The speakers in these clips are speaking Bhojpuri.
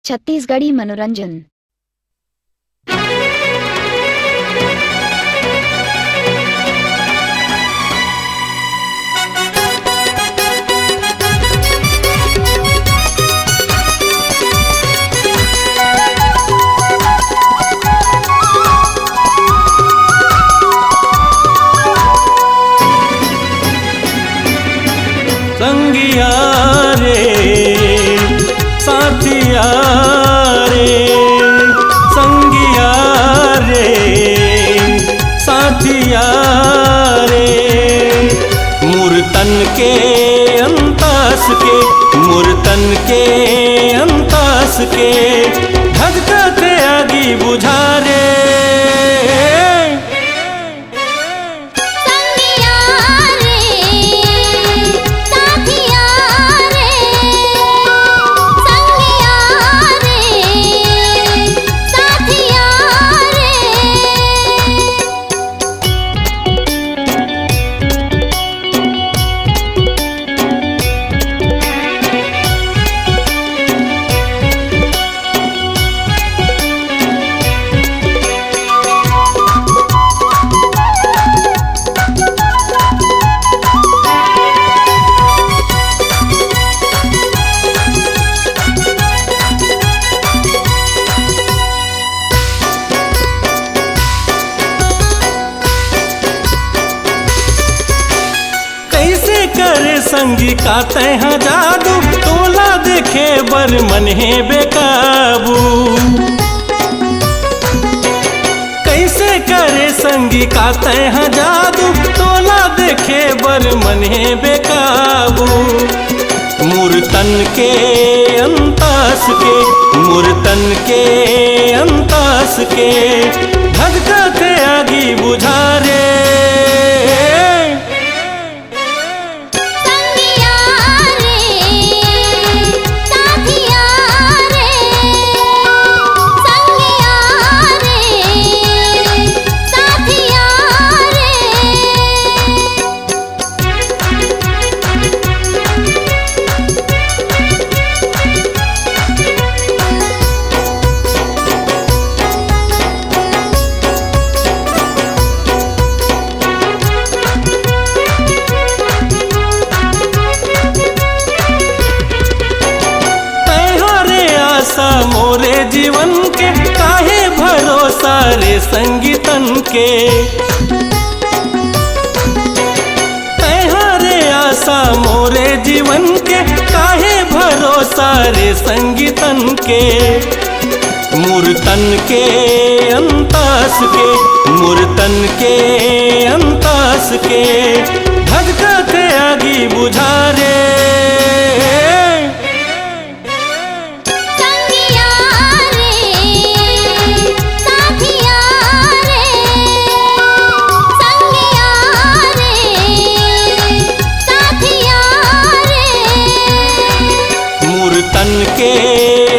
छत्तीसगढ़ी मनोरंजन। संगिया रे साथिया रे, संगिया रे साथिया रे, मूर्तन के अंतास के, मूर्तन के अंतास के, धधकते आगी बुझा रे। करे संगी का तह जादू, तोला देखे बर मन है बेकाबू। कैसे करे संगी का तह जादू, तोला देखे बर मन है बेकाबू। मूर्तन के अंतास के, मूर्तन के अंतास के, धधकते आगी बुझा रे। मोरे जीवन के काहे भरोसा रे संगीतन के, तैहारे आशा मोरे जीवन के काहे भरोसा रे संगीतन के। मूर्तन के अंतास के, मूर्तन के अंतास के, धधकते आगी बुझा रे। मूर्तन के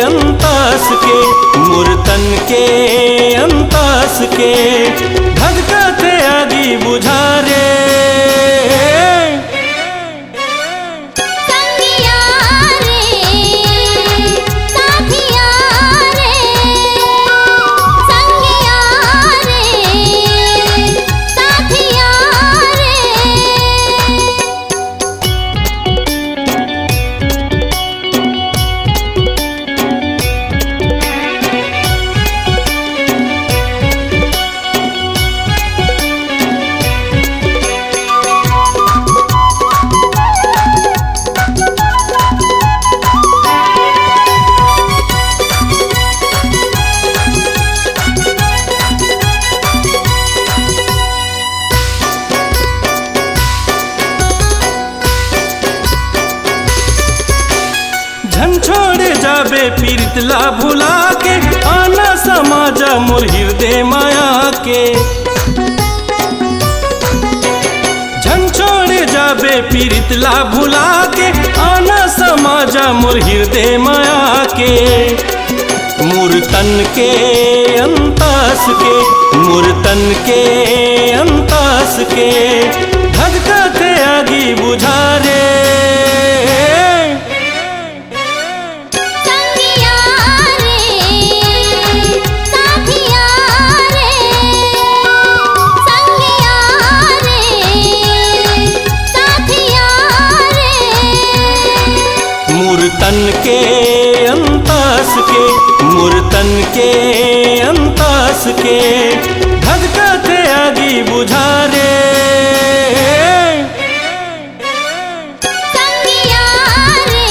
अंतास के, मूर्तन के अंतास के, धधकते आगी बुझा रे। छोड़ जाबे पीरितला भुला के, आना समाजा मोर हृदय माया के। झन छोड़ जाबे पीरितला भुला के, आना समाजा मोर हृदय माया के। मूर्तन के अंतास के, मूर्तन के अंतास के, धधकते आगी बुझा रे। संगिया के अंतास के, मूर्तन के अंतास के, धधकते आगी बुझा रे। संगिया रे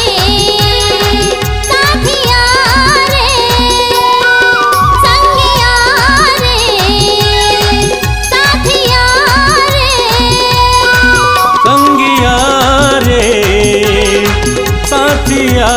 साथिया रे, संगिया रे साथिया रे, संगिया रे साथिया